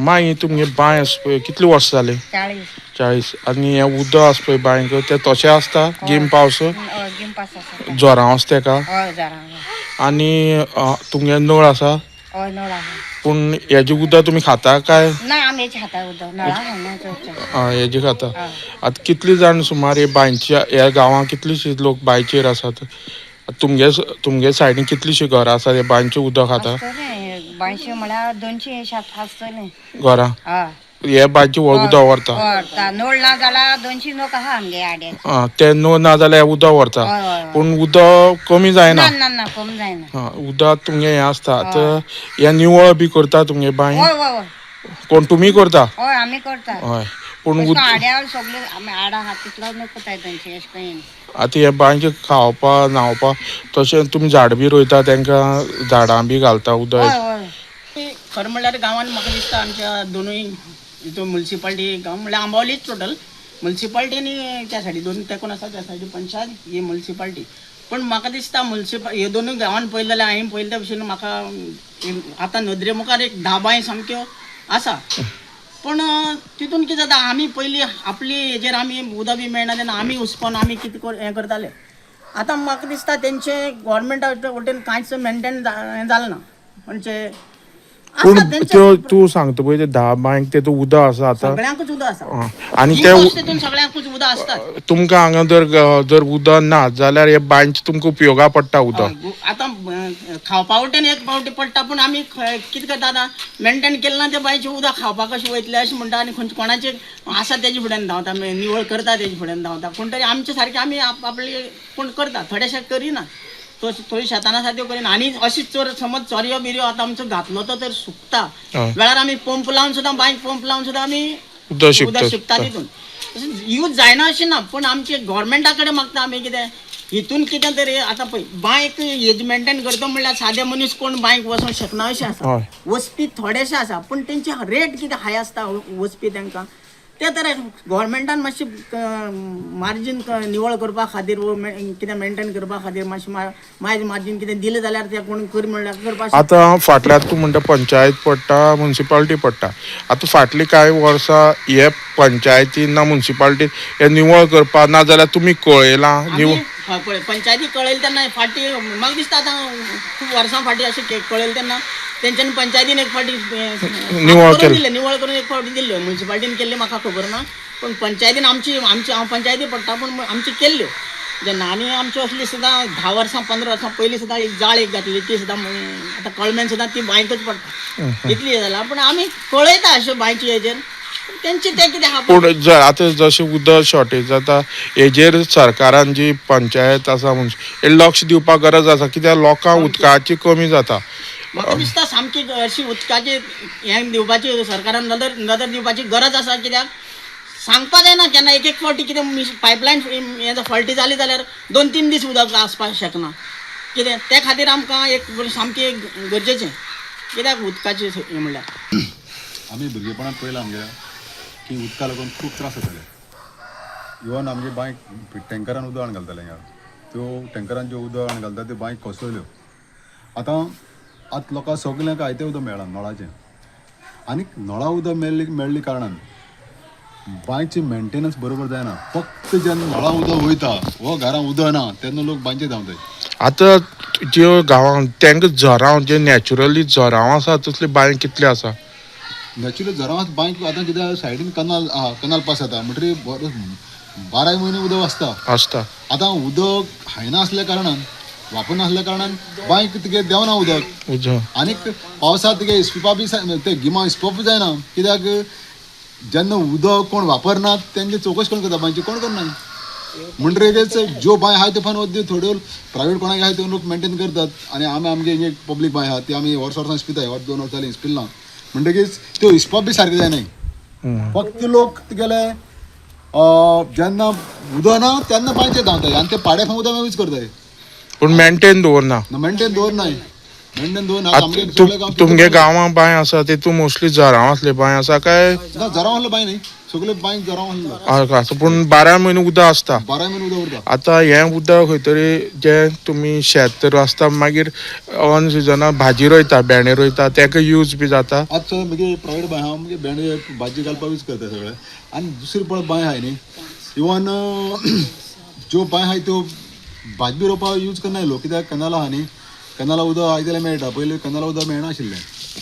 मागीर तुमगे बांय आसा पळय कितले वर्स जाले? 40. आनी हें उदक आसा पळय बांयक तें तशें आसता गिम पावस जोरां आसा तेका? आनी तुमगे नळ आसा? पूण हेजें उदक तुमी खाता काय? हेजें खाता. आतां कितले जाण सुमार हे बांयच्या ह्या गांवां कितलीशीं लोक बांयचेर आसात? तुमगे सायडीन कितलीशीं घरां आसात हे बांयचें उदक खाता? 200 म्हळ्यार 200 आसतलीं घरां. हे बांयचें उदक व्हरता. नळ ना जाल्यार 200 लोक आहा आमगे आड्याचे. ते नळ ना जाल्यार उदक व्हरता. पूण उदक कमी जायना. ना कमी जायना. उदक तुमगे हें आसता हें निवळ बी करता तुमगे बांय? कोण तुमी करता? हय आमी करता. हय पूण आड्यार सगळे आमी आडा आहा तितलो कोताय तेंचे अशें करून. आतां हे बांयचे खावपा न्हावपा तशें तुमी झाड बी रोयता तांकां झाडां बी घालता उदक? खरें म्हणल्यार गांवांत म्हाका दिसता आमच्या दोनूय हितून म्युन्सिपालिटी गांव म्हणल्यार आंबावलीच टोटल म्युन्सिपालिटी आनी त्या सायडी दोन तेंकून आसा त्या सायडी पंचायत ही म्युन्सिपालिटी. पण म्हाका दिसता हे दोनूय गांवांत पळयलें जाल्यार हांवें पळयले त्या भशेन म्हाका आतां नदरे मुखार एक 10 बांय सामक्यो आसा. पण तितून कितें जाता आमी पयलीं आपली हेजेर आमी उदक बी मेळना तेन्ना आमी हुसकोन आमी कितें हें करताले. आतां म्हाका दिसता तेंचे गव्हर्मेंटा वटेन कांयच मेंटेन हें जालें ना. म्हणजे पूण तूं सांगता पळय ते 10 बांयक तेतूं उदक आसा आतां? सगळ्यांकूच उदक आसा. आनी तेतून सगळ्यांकूच उदक आसता. तुमकां हांगा जर उदक ना जाल्यार हे बांयचे तुमकां उपयोगा पडटा उदक? आतां खावपा वटेन एक फावटी पडटा पूण आमी कितें करता आतां मेंटेन केलें ना तें बांयचें उदक खावपाक कशें वयतलें अशें म्हणटा आनी कोणाचें आसा तेजे फुड्यान धांवता निवळ करता तेजे फुड्यान धांवता. पूण तरी आमचे सारकें आमी आपले कोण करता थोडेशे करिना. थोडी शेताना सारक्यो करिना. आनी अशीच समज चोरयो बिरयो आतां आमचो घातलो तो तर सुकता वेळार आमी पंप लावन सुद्दां बांयक पंप लावन सुद्दां आमी उदक शिंपता तितून. यूज जायना अशें ना पूण आमचे गव्हर्मेंटा कडेन मागता आमी कितें हितून कितें तरी आतां पळय बांयक हेज मेंटेन करता म्हणल्यार सादे मनीस कोण बांयक वचोंक शकना अशें आसा. वचपी थोडेशे आसा पूण तेंचे रेट कितें हाय आसता वचपी तांकां ते तर गव्हर्मेंटान मातशें मार्जीन निवळ करपा खातीर कितें मेंटेन करपा खातीर मातशें मार्जीन कितें दिलें जाल्यार तें कोण कर म्हणल्यार करपाक. आतां फाटल्यान तूं म्हणटा पंचायत पडटा म्युन्सिपालिटी पडटा. आतां फाटलीं कांय वर्सां हे पंचायतीन ना म्युन्सिपालिटीन हे निवळ करपा ना जाल्यार तुमी कळयलां पळय पंचायती कळयलें तेन्ना फाटी म्हाका दिसता आतां खूब वर्सां फाटीं अशें कळयलें तेन्ना तेंच्यांनी पंचायतीन एक फावटी निवळ करून एक फावटी दिल्ल्यो. म्युन्सिपालिटीन केल्ल्यो म्हाका खबर ना पण पंचायतीन आमची हांव पंचायती पडटा पूण आमची केल्ल्यो जेन्ना आनी आमच्यो असली सुद्दां 10 वर्सां 15 वर्सां पयलीं सुद्दां एक जाळ एक घातली ती सुद्दां आतां कळमेन सुद्दां ती बांयकच पडटा इतली हें जालां. पूण आमी कळयता अश्यो बांयचे हेजेर तेंचे ते कितें आहा. पूण आतां जशें उदक शॉर्टेज जाता हेजेर सरकारान जी पंचायत आसा हे लक्ष दिवपाक गरज आसा कित्याक लोकांक उदकाची कमी जाता. म्हाका दिसता सामकी अशी उदकाची हें दिवपाची सरकारान नदर दिवपाची गरज आसा. कित्याक सांगपा जायना केन्ना एक फावटी कितें पायपलायन हें फॉल्टी जाली जाल्यार 2-3 दीस उदक आसपाक शकना. कितें त्या खातीर आमकां एक सामकें गरजेचें कित्याक उदकाचें हें म्हणल्यार आमी भुरगेपणांत पळयलां आमगे की उदका लागून खूब त्रास जाताले. इवन आमगे बांयक टँकरान उदक हाडून घालताले हिंगा त्यो टँकरान ज्यो उदक हाडून घालता त्यो बांयक कोसळ्ळ्यो. आतां लोकांक सगळ्यांक आयतें उदक मेळना नळाचें आनी नळा उदक मेळ्ळी कारणान बांयची मेंटेनन्स बरोबर जायना. फक्त जेन्ना नळा उदक वयता वो घरां उदक ना तेन्ना लोक बांयचेर धांवताय. आतां ज्यो गांवांत तांकां झरांव जे नॅचरली झरांव आसा तसले बांय कितले आसा? नॅचरली झरांव बांयक आतां कित्याक सायडीन कनाल पास जाता म्हणटरी 12 म्हयने उदक आसता. आतां उदक हायना आसल्या कारणान वापरना आसल्या कारणान बांयक तुगे देंवना उदक आनीक पावसांत तुगे इस्पिपा बी ते गिमा इस्पप जायना. कित्याक जेन्ना उदक कोण वापरनात तेंची चवकशी कोण करता बांयची कोण करना. म्हणटरीच ज्यो बांय आहाय त्यो फान थोड्यो प्रायवेट कोणाक आहाय त्यो लोक मेंटेन करतात आनी आमगे हिंगे पब्लीक बांय आहा ती आमी वर्सां इस्पिताय 2 वर्सां जालीं इस्पिल ना म्हणटकीच त्यो इस्पप बी सारके जायनाय. फक्त लोक तुगेले जेन्ना उदक ना तेन्ना बांयचेर धांवताय आनी ते पाड्या उदक यूज करताय पूण मेंटेन दवरना. तुमगे गांवां बांय आसा तेतून मोस्टली झरांव आसले बांय आसा काय? झरांव आसले बांय न्ही सगळे बांयक जोरां आसलो आसा पूण 12 म्हयने उदक आसता 12 म्हयने उदक उरता आतां हें उदक खंय तरी जें तुमी शेत रोयता मागीर ऑन सिजना भाजी रोयता भेंडे रोयता तेका यूज बी जाता आतां मगे प्रायवेट बांय आहा म्हणजे भेंडे भाजी घालपाक यूज करता सगळे आनी दुसरी पळय बांय आहाय न्ही इवन ज्यो बांय आहाय त्यो भाजी बी रोवपाक यूज करना लोक कित्याक कनालां आहा न्ही कनाला उदक आयदलें मेळटा पयलीं कनाला उदक मेळनाशिल्लें